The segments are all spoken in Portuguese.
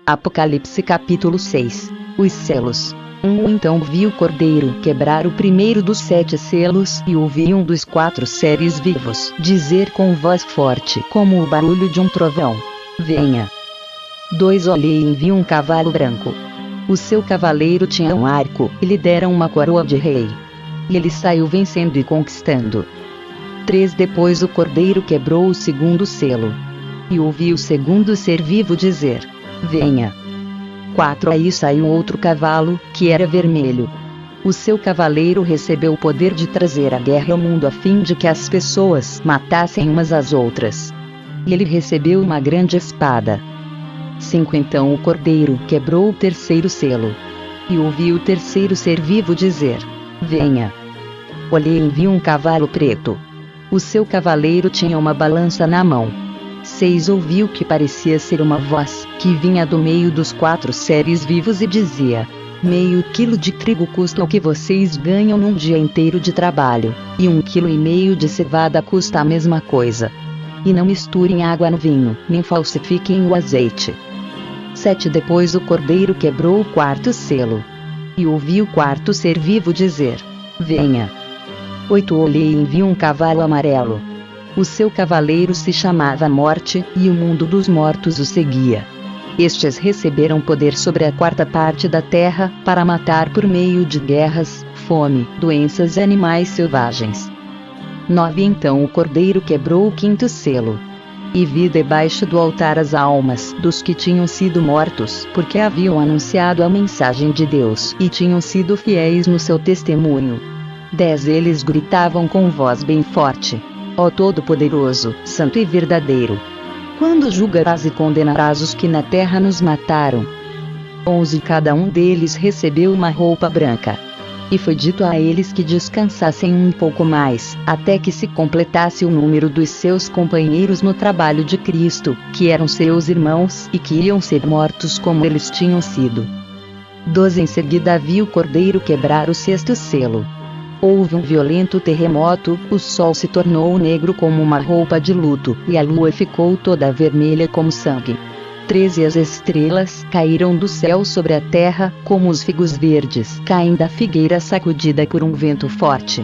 Apocalipse capítulo 6. Os selos. Então vi o cordeiro quebrar o primeiro dos 7 selos e ouvi um dos 4 seres vivos dizer com voz forte como o barulho de um trovão: venha. 2 Olhei e vi um cavalo branco. O seu cavaleiro tinha um arco e lhe deram uma coroa de rei. E ele saiu vencendo e conquistando. 3 Depois o cordeiro quebrou o segundo selo. E ouvi o segundo ser vivo dizer: venha. 4 Aí saiu outro cavalo, que era vermelho. O seu cavaleiro recebeu o poder de trazer a guerra ao mundo a fim de que as pessoas matassem umas às outras. E ele recebeu uma grande espada. 5 Então o cordeiro quebrou o terceiro selo. E ouvi o terceiro ser vivo dizer: venha. Olhei e vi um cavalo preto. O seu cavaleiro tinha uma balança na mão. 6 Ouvi o que parecia ser uma voz, que vinha do meio dos 4 seres vivos e dizia: meio quilo de trigo custa o que vocês ganham num dia inteiro de trabalho, e 1,5 quilo de cevada custa a mesma coisa. E não misturem água no vinho, nem falsifiquem o azeite. 7 Depois o cordeiro quebrou o 4º selo. E ouvi o 4º ser vivo dizer: venha. 8 Olhei e vi um cavalo amarelo. O seu cavaleiro se chamava Morte, e o mundo dos mortos o seguia. Estes receberam poder sobre a 4ª parte da terra, para matar por meio de guerras, fome, doenças e animais selvagens. 9 Então o cordeiro quebrou o 5º selo. E vi debaixo do altar as almas dos que tinham sido mortos, porque haviam anunciado a mensagem de Deus e tinham sido fiéis no seu testemunho. 10 Eles gritavam com voz bem forte: ó Todo-Poderoso, Santo e Verdadeiro, quando julgarás e condenarás os que na terra nos mataram? 11 Cada um deles recebeu uma roupa branca. E foi dito a eles que descansassem um pouco mais, até que se completasse o número dos seus companheiros no trabalho de Cristo, que eram seus irmãos e que iam ser mortos como eles tinham sido. 12 Em seguida vi o cordeiro quebrar o 6º selo. Houve um violento terremoto, o sol se tornou negro como uma roupa de luto, e a lua ficou toda vermelha como sangue. 13 As estrelas caíram do céu sobre a terra, como os figos verdes caem da figueira sacudida por um vento forte.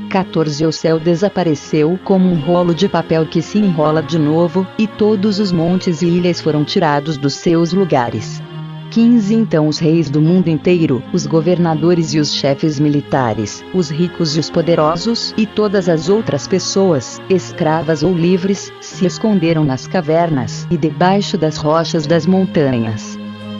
14 O céu desapareceu como um rolo de papel que se enrola de novo, e todos os montes e ilhas foram tirados dos seus lugares. 15 Então os reis do mundo inteiro, os governadores e os chefes militares, os ricos e os poderosos, e todas as outras pessoas, escravas ou livres, se esconderam nas cavernas e debaixo das rochas das montanhas.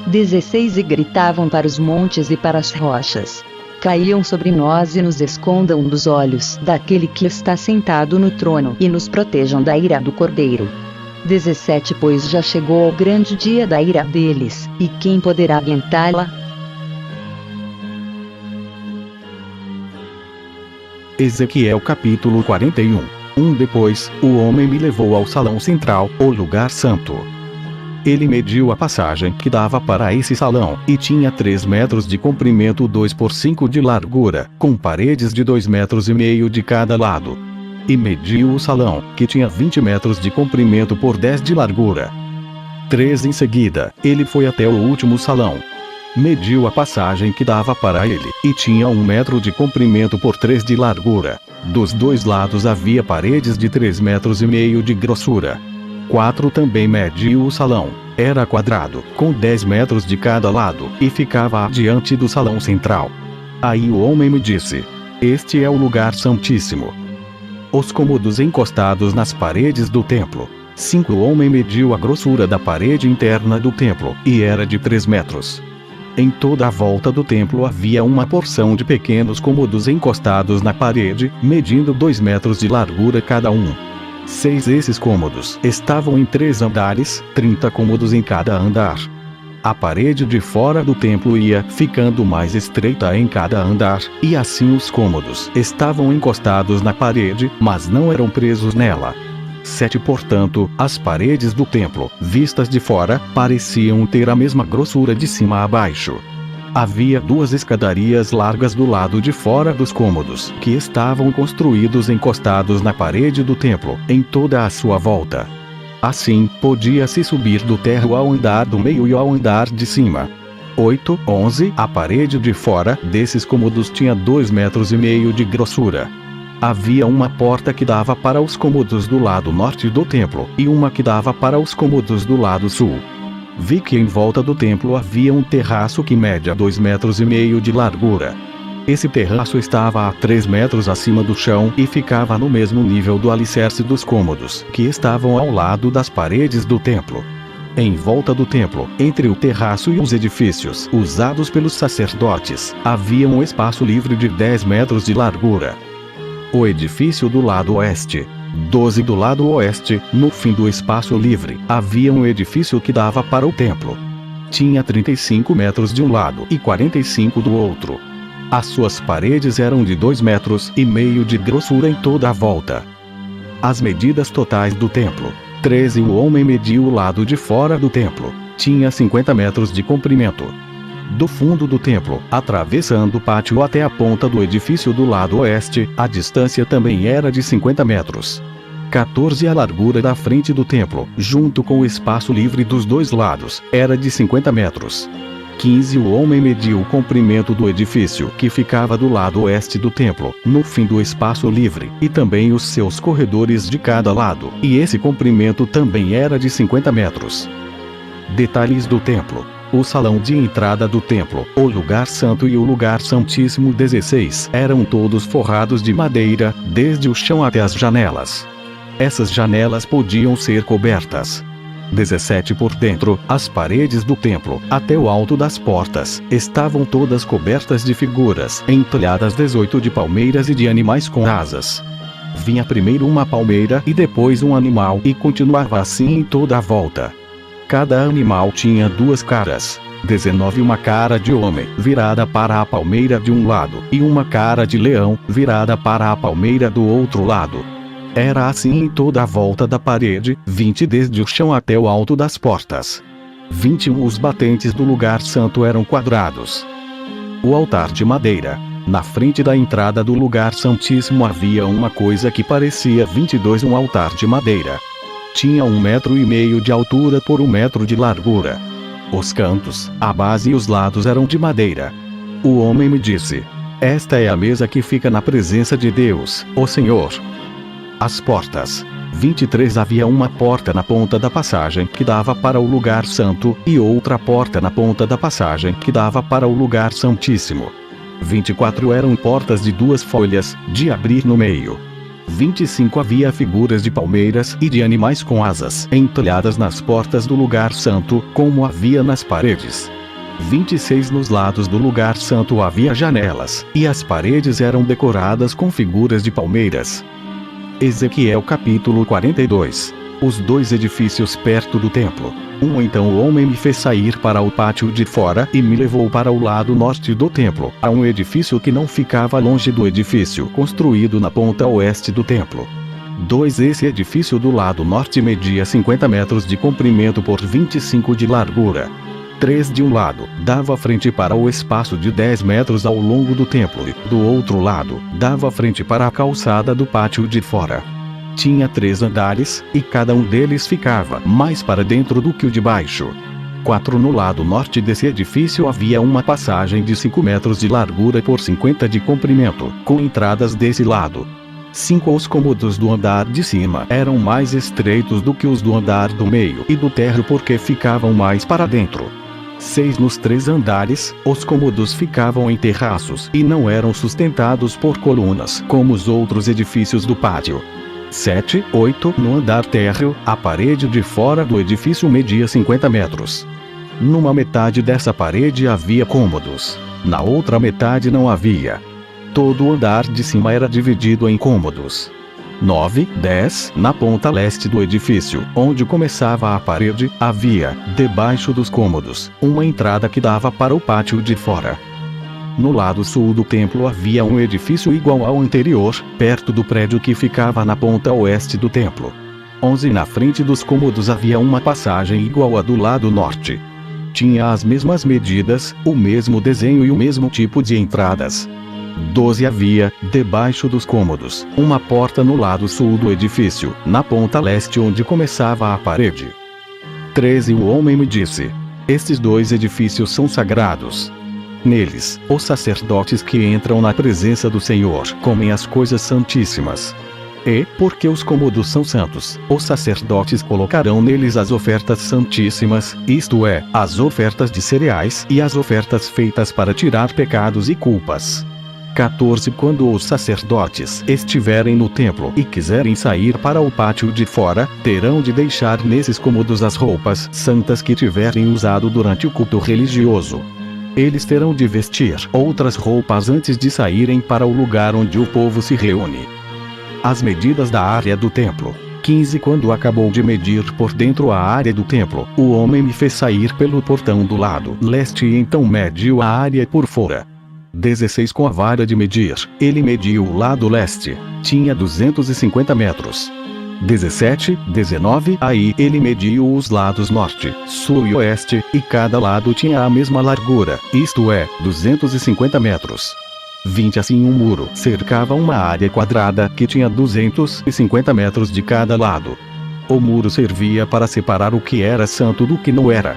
16 E gritavam para os montes e para as rochas: caiam sobre nós e nos escondam dos olhos daquele que está sentado no trono e nos protejam da ira do Cordeiro. 17 Pois já chegou o grande dia da ira deles, e quem poderá aguentá-la? Ezequiel capítulo 41. Depois, o homem me levou ao salão central, o lugar santo. Ele mediu a passagem que dava para esse salão, e tinha 3 metros de comprimento, 2 por 5 de largura, com paredes de 2,5 metros de cada lado. E mediu o salão, que tinha 20 metros de comprimento por 10 de largura. 3 Em seguida, ele foi até o último salão. Mediu a passagem que dava para ele, e tinha 1 metro de comprimento por 3 de largura. Dos 2 lados havia paredes de 3,5 metros de grossura. 4 Também mediu o salão. Era quadrado, com 10 metros de cada lado, e ficava adiante do salão central. Aí o homem me disse: este é o lugar santíssimo. Os cômodos encostados nas paredes do templo. 5 O homem mediu a grossura da parede interna do templo, e era de 3 metros. Em toda a volta do templo havia uma porção de pequenos cômodos encostados na parede, medindo 2 metros de largura cada um. 6 Esses cômodos estavam em 3 andares, 30 cômodos em cada andar. A parede de fora do templo ia ficando mais estreita em cada andar, e assim os cômodos estavam encostados na parede, mas não eram presos nela. 7 Portanto, as paredes do templo, vistas de fora, pareciam ter a mesma grossura de cima a baixo. Havia 2 escadarias largas do lado de fora dos cômodos, que estavam construídos encostados na parede do templo, em toda a sua volta. Assim, podia-se subir do térreo ao andar do meio e ao andar de cima. 8, 11. A parede de fora desses cômodos tinha 2,5 metros de grossura. Havia uma porta que dava para os cômodos do lado norte do templo, e uma que dava para os cômodos do lado sul. Vi que em volta do templo havia um terraço que media 2,5 metros de largura. Esse terraço estava a 3 metros acima do chão e ficava no mesmo nível do alicerce dos cômodos, que estavam ao lado das paredes do templo. Em volta do templo, entre o terraço e os edifícios usados pelos sacerdotes, havia um espaço livre de 10 metros de largura. O edifício do lado oeste. 12 do lado oeste, no fim do espaço livre, havia um edifício que dava para o templo. Tinha 35 metros de um lado e 45 do outro. As suas paredes eram de 2,5 metros de grossura em toda a volta. As medidas totais do templo. 13. O homem mediu o lado de fora do templo. Tinha 50 metros de comprimento. Do fundo do templo, atravessando o pátio até a ponta do edifício do lado oeste, a distância também era de 50 metros. 14. A largura da frente do templo, junto com o espaço livre dos dois lados, era de 50 metros. 15. O homem mediu o comprimento do edifício que ficava do lado oeste do templo, no fim do espaço livre, e também os seus corredores de cada lado, e esse comprimento também era de 50 metros. Detalhes do templo. O salão de entrada do templo, o lugar santo e o lugar santíssimo 16 eram todos forrados de madeira, desde o chão até as janelas. Essas janelas podiam ser cobertas. 17. Por dentro, as paredes do templo, até o alto das portas, estavam todas cobertas de figuras entalhadas 18 de palmeiras e de animais com asas. Vinha primeiro uma palmeira e depois um animal e continuava assim em toda a volta. Cada animal tinha 2 caras. 19. Uma cara de homem, virada para a palmeira de um lado, e uma cara de leão, virada para a palmeira do outro lado. Era assim em toda a volta da parede. 20. Desde o chão até o alto das portas. 21. Os batentes do lugar santo eram quadrados. O altar de madeira. Na frente da entrada do lugar santíssimo havia uma coisa que parecia 22. Um altar de madeira. Tinha 1,5 metro de altura por 1 metro de largura. Os cantos, a base e os lados eram de madeira. O homem me disse: esta é a mesa que fica na presença de Deus, o Senhor. As portas. 23. Havia uma porta na ponta da passagem que dava para o lugar santo, e outra porta na ponta da passagem que dava para o lugar santíssimo. 24. Eram portas de 2 folhas, de abrir no meio. 25. Havia figuras de palmeiras e de animais com asas entalhadas nas portas do lugar santo, como havia nas paredes. 26. Nos lados do lugar santo havia janelas, e as paredes eram decoradas com figuras de palmeiras. Ezequiel capítulo 42. Os 2 edifícios perto do templo. Então o homem me fez sair para o pátio de fora e me levou para o lado norte do templo, a um edifício que não ficava longe do edifício construído na ponta oeste do templo. 2. Esse edifício do lado norte media 50 metros de comprimento por 25 de largura. 3. De um lado, dava frente para o espaço de 10 metros ao longo do templo e, do outro lado, dava frente para a calçada do pátio de fora. Tinha 3 andares, e cada um deles ficava mais para dentro do que o de baixo. 4. No lado norte desse edifício havia uma passagem de 5 metros de largura por 50 de comprimento, com entradas desse lado. 5. Os cômodos do andar de cima eram mais estreitos do que os do andar do meio e do térreo porque ficavam mais para dentro. 6. Nos 3 andares, os cômodos ficavam em terraços e não eram sustentados por colunas como os outros edifícios do pátio. 7, 8. No andar térreo, a parede de fora do edifício media 50 metros. Numa metade dessa parede havia cômodos. Na outra metade não havia. Todo o andar de cima era dividido em cômodos. 9, 10. Na ponta leste do edifício, onde começava a parede, havia, debaixo dos cômodos, uma entrada que dava para o pátio de fora. No lado sul do templo havia um edifício igual ao anterior, perto do prédio que ficava na ponta oeste do templo. 11. Na frente dos cômodos havia uma passagem igual à do lado norte. Tinha as mesmas medidas, o mesmo desenho e o mesmo tipo de entradas. 12 Havia, debaixo dos cômodos, uma porta no lado sul do edifício, na ponta leste onde começava a parede. 13 O homem me disse: estes 2 edifícios são sagrados. Neles, os sacerdotes que entram na presença do Senhor comem as coisas santíssimas. E, porque os cômodos são santos, os sacerdotes colocarão neles as ofertas santíssimas, isto é, as ofertas de cereais e as ofertas feitas para tirar pecados e culpas. 14 Quando os sacerdotes estiverem no templo e quiserem sair para o pátio de fora, terão de deixar nesses cômodos as roupas santas que tiverem usado durante o culto religioso. Eles terão de vestir outras roupas antes de saírem para o lugar onde o povo se reúne. As medidas da área do templo. 15 Quando acabou de medir por dentro a área do templo, o homem me fez sair pelo portão do lado leste e então mediu a área por fora. 16 Com a vara de medir, ele mediu o lado leste. Tinha 250 metros. 17, 19 Aí ele mediu os lados norte, sul e oeste, e cada lado tinha a mesma largura, isto é, 250 metros. 20 Assim um muro cercava uma área quadrada que tinha 250 metros de cada lado. O muro servia para separar o que era santo do que não era.